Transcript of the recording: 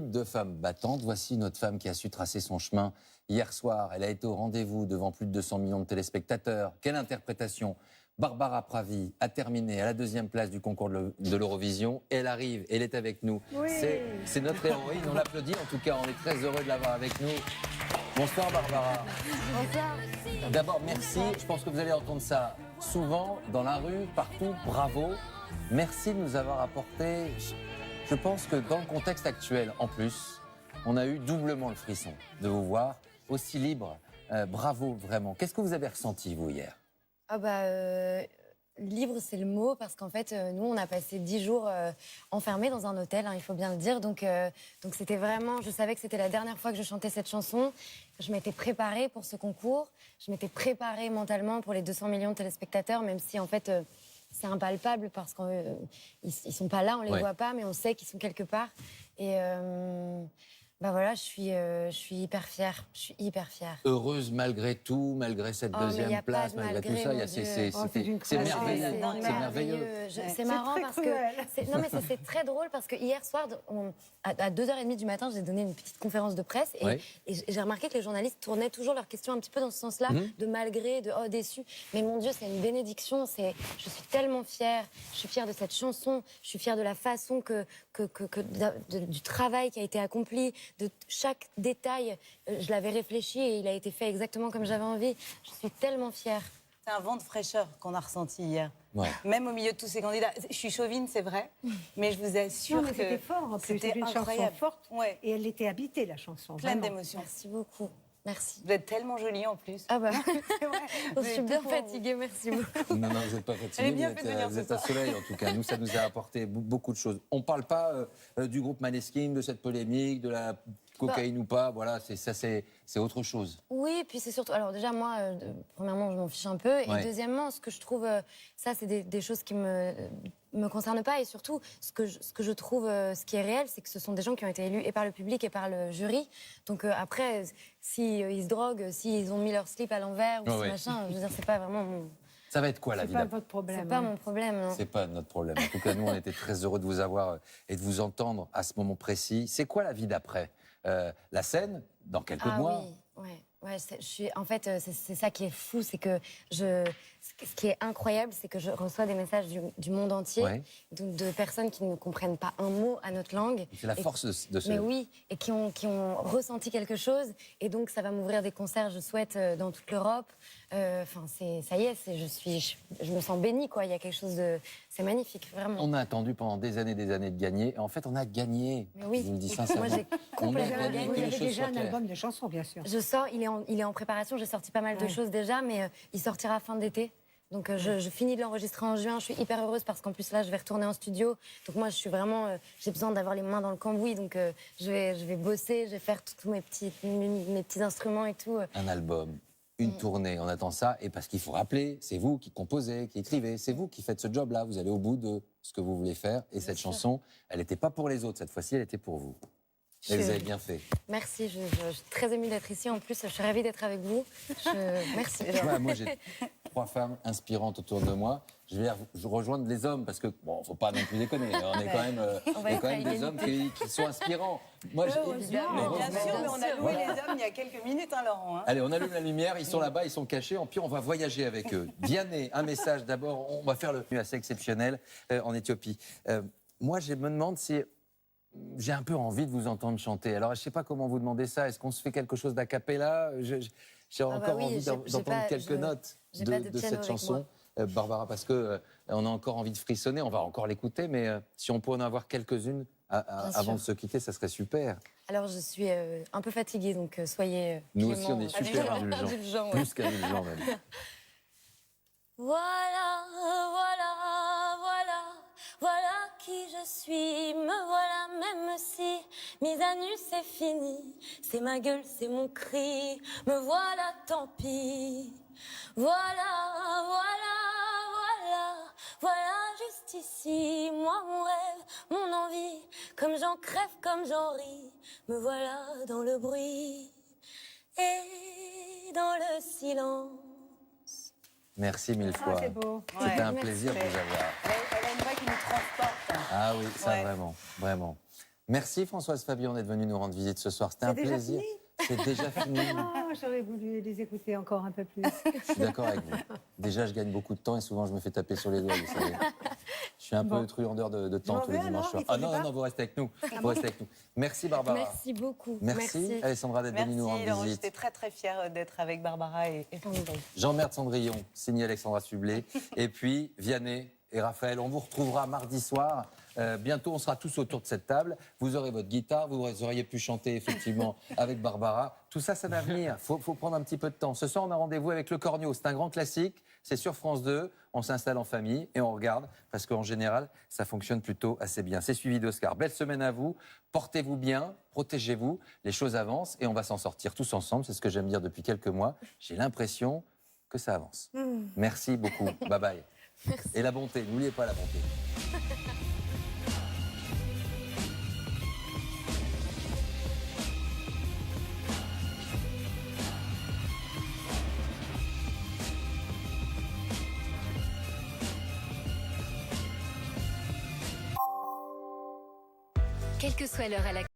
deux femmes battantes. Voici notre femme qui a su tracer son chemin. Hier soir, elle a été au rendez-vous devant plus de 200 millions de téléspectateurs. Quelle interprétation! Barbara Pravi a terminé à la 2e place du concours de l'Eurovision. Elle arrive, elle est avec nous. Oui. C'est notre héroïne, on l'applaudit. En tout cas, on est très heureux de l'avoir avec nous. Bonsoir Barbara. Bonsoir. D'abord, merci. Je pense que vous allez entendre ça souvent, dans la rue, partout. Bravo. Merci de nous avoir apporté. Je pense que dans le contexte actuel, en plus, on a eu doublement le frisson de vous voir aussi libre. Bravo, vraiment. Qu'est-ce que vous avez ressenti, vous, hier? Libre, c'est le mot, parce qu'en fait, nous, on a passé 10 jours enfermés dans un hôtel, hein, il faut bien le dire. Donc c'était vraiment, je savais que c'était la dernière fois que je chantais cette chanson. Je m'étais préparée pour ce concours. Je m'étais préparée mentalement pour les 200 millions de téléspectateurs, même si, en fait, c'est impalpable parce qu'ils sont pas là, on les voit pas, mais on sait qu'ils sont quelque part. Et voilà, je suis hyper fière. Je suis hyper fière. Heureuse malgré tout, malgré cette deuxième place, malgré tout ça. C'est merveilleux. C'est merveilleux. C'est marrant parce que... Non, mais c'est très drôle parce que hier soir, à 2h30 du matin, j'ai donné une petite conférence de presse et j'ai remarqué que les journalistes tournaient toujours leurs questions un petit peu dans ce sens-là, de malgré, de déçu. Mais mon Dieu, c'est une bénédiction. Je suis tellement fière. Je suis fière de cette chanson. Je suis fière de la façon du travail qui a été accompli. De chaque détail, je l'avais réfléchi et il a été fait exactement comme j'avais envie. Je suis tellement fière. C'est un vent de fraîcheur qu'on a ressenti hier. Ouais. Même au milieu de tous ces candidats. Je suis chauvine, c'est vrai, mais je vous assure que c'était fort. En plus, c'était une incroyable. chanson forte et elle était habitée, la chanson. Pleine d'émotions. Merci beaucoup. Merci. Vous êtes tellement jolie en plus. Je suis bien fatiguée, merci beaucoup. Non, vous n'êtes pas fatiguée, vous êtes un soleil en tout cas. Nous, ça nous a apporté beaucoup de choses. On ne parle pas du groupe Maneskin, de cette polémique, de la cocaïne ou pas, voilà, c'est autre chose. Oui, puis c'est surtout... Alors déjà, moi, premièrement, je m'en fiche un peu. Et deuxièmement, ce que je trouve... ça, c'est des choses qui me concernent pas. Et surtout, ce que je trouve, ce qui est réel, c'est que ce sont des gens qui ont été élus et par le public et par le jury. Donc après, s'ils se droguent, s'ils ont mis leur slip à l'envers ou machin, je veux dire, c'est pas vraiment mon... Ça va être quoi la vie? C'est pas votre problème. C'est pas mon problème, non. C'est pas notre problème. En tout cas, nous, on était très heureux de vous avoir et de vous entendre à ce moment précis. C'est quoi la vie d'après? La scène, dans quelques mois? Oui, en fait, c'est ça qui est fou, c'est que ce qui est incroyable, c'est que je reçois des messages du monde entier, de personnes qui ne comprennent pas un mot à notre langue. C'est la force de ce... Mais oui, et qui ont ressenti quelque chose, et donc ça va m'ouvrir des concerts, je souhaite, dans toute l'Europe. Enfin, ça y est, je me sens bénie, quoi. Il y a quelque chose de... C'est magnifique, vraiment. On a attendu pendant des années de gagner. Et en fait, on a gagné. Mais oui. Je vous le dis sincèrement. Moi, j'ai complètement gagné. Vous avez déjà un album de chansons, bien sûr. Je sors, il est en préparation. J'ai sorti pas mal de choses déjà, mais il sortira fin d'été. Donc je finis de l'enregistrer en juin. Je suis hyper heureuse parce qu'en plus là, je vais retourner en studio. Donc moi, je suis vraiment... j'ai besoin d'avoir les mains dans le cambouis. Donc je vais bosser, je vais faire tous mes petits instruments et tout. Un album, une tournée, on attend ça. Et parce qu'il faut rappeler, c'est vous qui composez, qui écrivez, c'est vous qui faites ce job-là. Vous allez au bout de ce que vous voulez faire. Et cette chanson, elle n'était pas pour les autres. Cette fois-ci, elle était pour vous. Et vous avez bien fait. Merci, je suis très émue d'être ici. En plus, je suis ravie d'être avec vous. Merci. Moi, j'ai 3 femmes inspirantes autour de moi. Je vais rejoindre les hommes parce que, bon, faut pas non plus déconner. On est quand même des hommes qui sont inspirants. Moi, bien sûr, mais on a loué les hommes il y a quelques minutes, hein, Laurent. Hein. Allez, on allume la lumière, ils sont là-bas, ils sont cachés. En pire, on va voyager avec eux. Vianney, un message d'abord. On va faire le assez exceptionnel en Éthiopie. Moi, je me demande si... J'ai un peu envie de vous entendre chanter. Alors, je ne sais pas comment vous demander ça. Est-ce qu'on se fait quelque chose d'a cappella? J'ai encore envie d'entendre quelques notes de cette chanson, Barbara, parce qu'on a encore envie de frissonner. On va encore l'écouter, mais si on pouvait en avoir quelques-unes avant de se quitter, ça serait super. Alors, je suis un peu fatiguée, donc soyez Nous aussi, on est super indulgents. Plus qu'indulgents, même. Voilà, voilà, voilà, voilà qui je suis, me voilà même si mise à nu c'est fini, c'est ma gueule, c'est mon cri, me voilà tant pis. Voilà, voilà, voilà, voilà juste ici, moi mon rêve, mon envie, comme j'en crève, comme j'en ris, me voilà dans le bruit et dans le silence. Merci mille fois. C'est beau. C'était un plaisir de vous avoir. Elle a une voix qui nous transporte. Ah oui, ça vraiment, vraiment. Merci Françoise Fabian d'être venue nous rendre visite ce soir. C'était un C'est déjà plaisir. fini C'est déjà fini. Oh, j'aurais voulu les écouter encore un peu plus. Je suis d'accord avec vous. Déjà, je gagne beaucoup de temps et souvent, je me fais taper sur les doigts, vous savez. Je suis un peu truandeur de temps m'en tous les vais dimanches alors, soirs. il faut Ah que non, je non, parte. non, vous restez avec nous. Vous restez avec nous. Merci Barbara. Merci beaucoup. Merci, Alessandra d'être venue nous Merci, rendre Laurent. visite. J'étais très très fière d'être avec Barbara et Sandrine. Jean-Merde Cendrillon, signé Alexandra Sublet. Et puis Vianney et Raphaël. On vous retrouvera mardi soir. Bientôt, on sera tous autour de cette table. Vous aurez votre guitare, vous auriez pu chanter effectivement avec Barbara. Tout ça, ça va venir. Faut prendre un petit peu de temps. Ce soir, on a rendez-vous avec Le Cornio. C'est un grand classique. C'est sur France 2. On s'installe en famille et on regarde parce qu'en général, ça fonctionne plutôt assez bien. C'est suivi d'Oscar. Belle semaine à vous. Portez-vous bien, protégez-vous. Les choses avancent et on va s'en sortir tous ensemble. C'est ce que j'aime dire depuis quelques mois. J'ai l'impression que ça avance. Merci beaucoup. Bye bye. Merci. Et la bonté, n'oubliez pas la bonté. Quelle que soit l'heure à laquelle